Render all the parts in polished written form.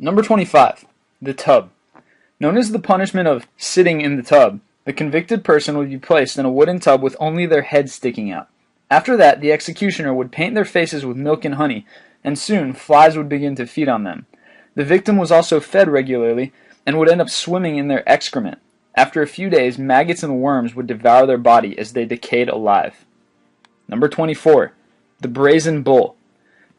Number 25. The tub. Known as the punishment of sitting in the tub, the convicted person would be placed in a wooden tub with only their head sticking out. After that, the executioner would paint their faces with milk and honey, and soon flies would begin to feed on them. The victim was also fed regularly and would end up swimming in their excrement. After a few days, maggots and worms would devour their body as they decayed alive. Number 24. The brazen bull.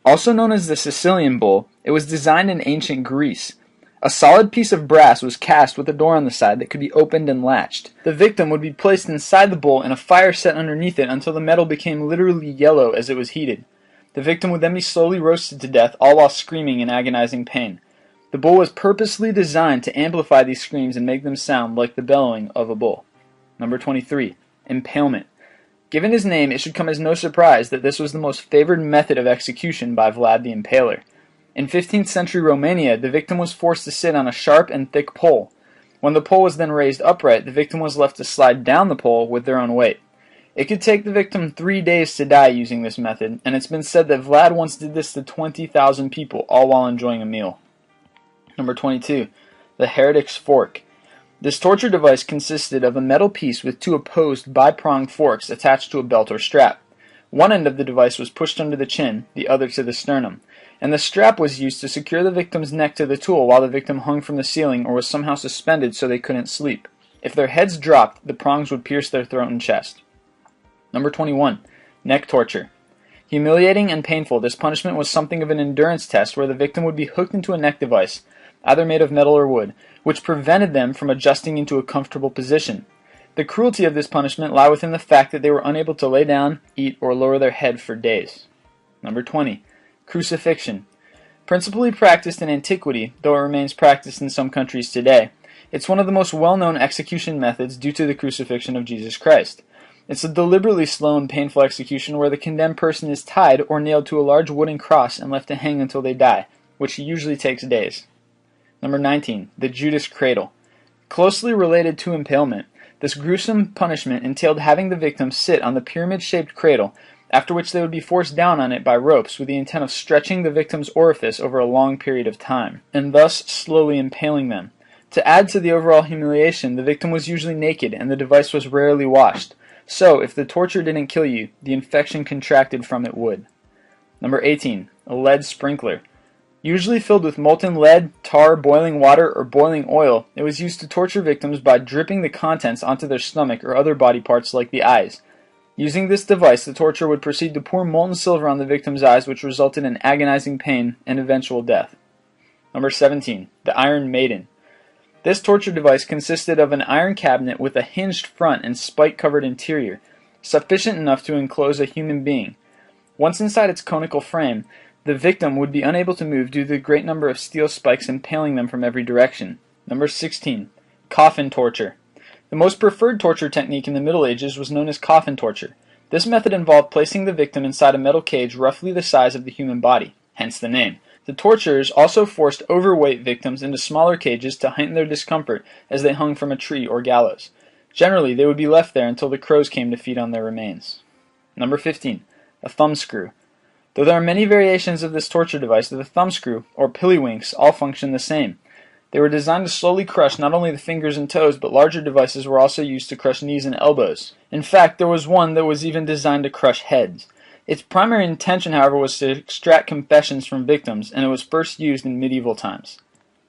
Also known as the Sicilian bull, it was designed in ancient Greece. A solid piece of brass was cast with a door on the side that could be opened and latched. The victim would be placed inside the bull and a fire set underneath it until the metal became literally yellow as it was heated. The victim would then be slowly roasted to death, all while screaming in agonizing pain. The bull was purposely designed to amplify these screams and make them sound like the bellowing of a bull. Number 23. Impalement. Given his name, it should come as no surprise that this was the most favored method of execution by Vlad the Impaler. In 15th century Romania, the victim was forced to sit on a sharp and thick pole. When the pole was then raised upright, the victim was left to slide down the pole with their own weight. It could take the victim 3 days to die using this method, and it's been said that Vlad once did this to 20,000 people, all while enjoying a meal. Number 22. The Heretics Fork. This torture device consisted of a metal piece with two opposed bi-pronged forks attached to a belt or strap. One end of the device was pushed under the chin, the other to the sternum, and the strap was used to secure the victim's neck to the tool while the victim hung from the ceiling or was somehow suspended so they couldn't sleep. If their heads dropped, the prongs would pierce their throat and chest. Number 21. Neck torture. Humiliating and painful, this punishment was something of an endurance test where the victim would be hooked into a neck device, either made of metal or wood, which prevented them from adjusting into a comfortable position. The cruelty of this punishment lay within the fact that they were unable to lay down, eat, or lower their head for days. Number 20. Crucifixion. Principally practiced in antiquity, though it remains practiced in some countries today, it's one of the most well-known execution methods due to the crucifixion of Jesus Christ. It's a deliberately slow and painful execution where the condemned person is tied or nailed to a large wooden cross and left to hang until they die, which usually takes days. Number 19. The Judas Cradle. Closely related to impalement, this gruesome punishment entailed having the victim sit on the pyramid-shaped cradle, after which they would be forced down on it by ropes with the intent of stretching the victim's orifice over a long period of time, and thus slowly impaling them. To add to the overall humiliation, the victim was usually naked and the device was rarely washed. So, if the torture didn't kill you, the infection contracted from it would. Number 18. A lead sprinkler. Usually filled with molten lead, tar, boiling water, or boiling oil, it was used to torture victims by dripping the contents onto their stomach or other body parts like the eyes. Using this device, the torturer would proceed to pour molten silver on the victim's eyes, which resulted in agonizing pain and eventual death. Number 17. The Iron Maiden. This torture device consisted of an iron cabinet with a hinged front and spike-covered interior, sufficient enough to enclose a human being. Once inside its conical frame, the victim would be unable to move due to the great number of steel spikes impaling them from every direction. Number 16. Coffin Torture. The most preferred torture technique in the Middle Ages was known as coffin torture. This method involved placing the victim inside a metal cage roughly the size of the human body, hence the name. The torturers also forced overweight victims into smaller cages to heighten their discomfort as they hung from a tree or gallows. Generally, they would be left there until the crows came to feed on their remains. Number 15. A thumbscrew. Though there are many variations of this torture device, the thumbscrew, or pillywinks, all function the same. They were designed to slowly crush not only the fingers and toes, but larger devices were also used to crush knees and elbows. In fact, there was one that was even designed to crush heads. Its primary intention, however, was to extract confessions from victims, and it was first used in medieval times.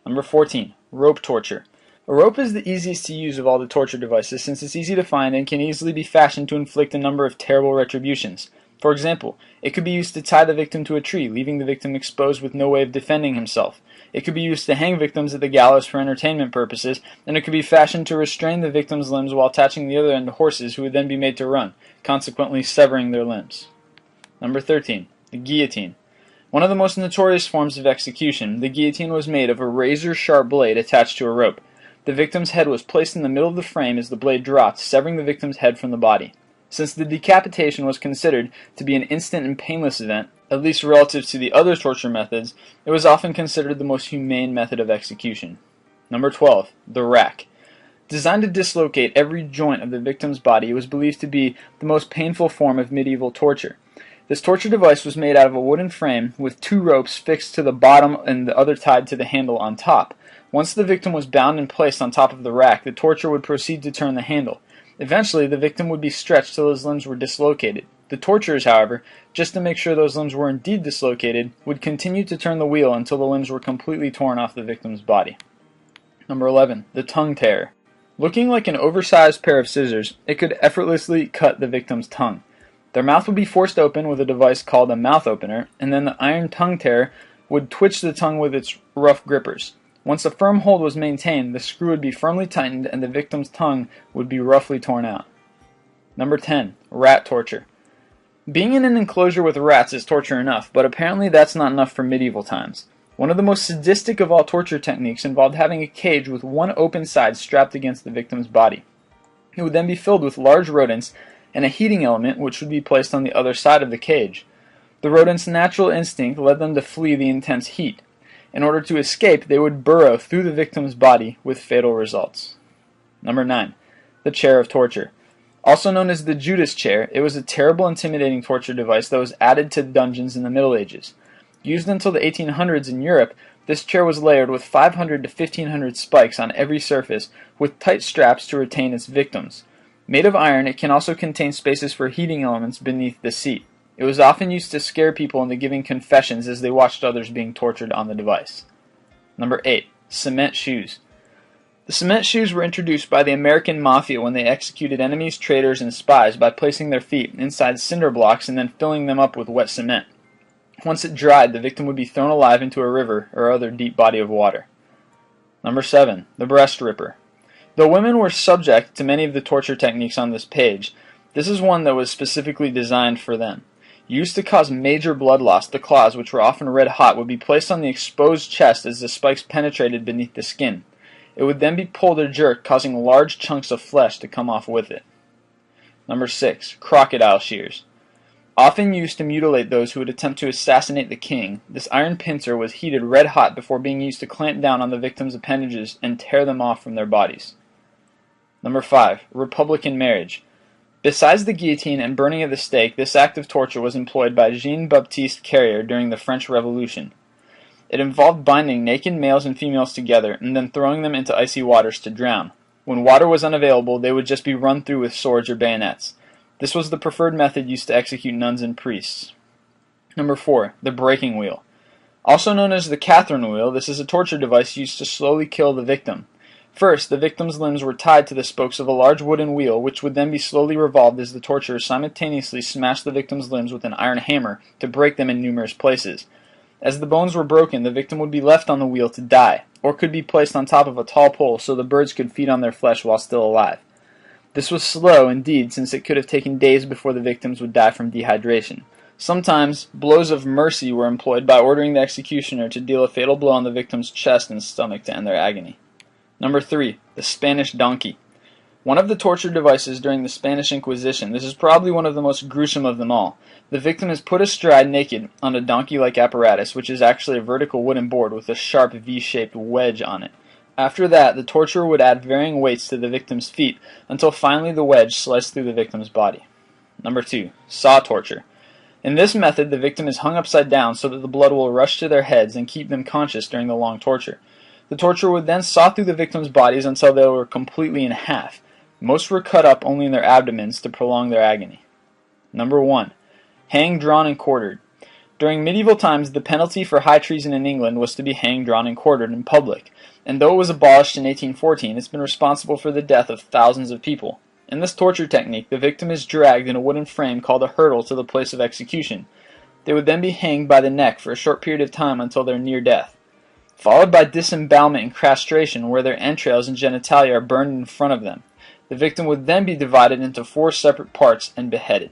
Number 14. Rope torture. A rope is the easiest to use of all the torture devices since it's easy to find and can easily be fashioned to inflict a number of terrible retributions. For example, it could be used to tie the victim to a tree, leaving the victim exposed with no way of defending himself. It could be used to hang victims at the gallows for entertainment purposes, and it could be fashioned to restrain the victim's limbs while attaching the other end to horses who would then be made to run, consequently severing their limbs. Number 13. The Guillotine. One of the most notorious forms of execution, the guillotine was made of a razor-sharp blade attached to a rope. The victim's head was placed in the middle of the frame as the blade dropped, severing the victim's head from the body. Since the decapitation was considered to be an instant and painless event, at least relative to the other torture methods, it was often considered the most humane method of execution. Number 12. The rack. Designed to dislocate every joint of the victim's body, it was believed to be the most painful form of medieval torture. This torture device was made out of a wooden frame with 2 ropes fixed to the bottom and the other tied to the handle on top. Once the victim was bound and placed on top of the rack, the torturer would proceed to turn the handle. Eventually, the victim would be stretched till his limbs were dislocated. The torturers, however, just to make sure those limbs were indeed dislocated, would continue to turn the wheel until the limbs were completely torn off the victim's body. Number 11. The tongue tearer. Looking like an oversized pair of scissors, it could effortlessly cut the victim's tongue. Their mouth would be forced open with a device called a mouth opener, and then the iron tongue tearer would twitch the tongue with its rough grippers. Once a firm hold was maintained, the screw would be firmly tightened and the victim's tongue would be roughly torn out. Number 10. Rat torture. Being in an enclosure with rats is torture enough, but apparently that's not enough for medieval times. One of the most sadistic of all torture techniques involved having a cage with one open side strapped against the victim's body. It would then be filled with large rodents and a heating element which would be placed on the other side of the cage. The rodents' natural instinct led them to flee the intense heat. In order to escape, they would burrow through the victim's body with fatal results. Number 9. The chair of torture. Also known as the Judas chair, it was a terrible, intimidating torture device that was added to dungeons in the Middle Ages. Used until the 1800s in Europe, this chair was layered with 500 to 1500 spikes on every surface, with tight straps to retain its victims. Made of iron, it can also contain spaces for heating elements beneath the seat. It was often used to scare people into giving confessions as they watched others being tortured on the device. Number 8. Cement shoes. The cement shoes were introduced by the American Mafia when they executed enemies, traitors, and spies by placing their feet inside cinder blocks and then filling them up with wet cement. Once it dried, the victim would be thrown alive into a river or other deep body of water. Number 7. The breast ripper. Though women were subject to many of the torture techniques on this page, this is one that was specifically designed for them. Used to cause major blood loss, the claws, which were often red hot, would be placed on the exposed chest as the spikes penetrated beneath the skin. It would then be pulled or jerked, causing large chunks of flesh to come off with it. Number 6. Crocodile shears. Often used to mutilate those who would attempt to assassinate the king, this iron pincer was heated red hot before being used to clamp down on the victim's appendages and tear them off from their bodies. Number 5. Republican marriage. Besides the guillotine and burning at the stake, this act of torture was employed by Jean-Baptiste Carrier during the French Revolution. It involved binding naked males and females together and then throwing them into icy waters to drown. When water was unavailable, they would just be run through with swords or bayonets. This was the preferred method used to execute nuns and priests. Number 4. The breaking wheel. Also known as the Catherine wheel, this is a torture device used to slowly kill the victim. First, the victim's limbs were tied to the spokes of a large wooden wheel, which would then be slowly revolved as the torturer simultaneously smashed the victim's limbs with an iron hammer to break them in numerous places. As the bones were broken, the victim would be left on the wheel to die, or could be placed on top of a tall pole so the birds could feed on their flesh while still alive. This was slow, indeed, since it could have taken days before the victims would die from dehydration. Sometimes, blows of mercy were employed by ordering the executioner to deal a fatal blow on the victim's chest and stomach to end their agony. Number 3. The Spanish donkey. One of the torture devices during the Spanish Inquisition, this is probably one of the most gruesome of them all. The victim is put astride naked on a donkey-like apparatus, which is actually a vertical wooden board with a sharp V-shaped wedge on it. After that, the torturer would add varying weights to the victim's feet until finally the wedge sliced through the victim's body. Number 2. Saw torture. In this method, the victim is hung upside down so that the blood will rush to their heads and keep them conscious during the long torture. The torturer would then saw through the victims' bodies until they were completely in half. Most were cut up only in their abdomens to prolong their agony. Number 1. Hanged, drawn, and quartered. During medieval times, the penalty for high treason in England was to be hanged, drawn, and quartered in public, and though it was abolished in 1814, it's been responsible for the death of thousands of people. In this torture technique, the victim is dragged in a wooden frame called a hurdle to the place of execution. They would then be hanged by the neck for a short period of time until their near death, followed by disembowelment and castration, where their entrails and genitalia are burned in front of them. The victim would then be divided into 4 separate parts and beheaded.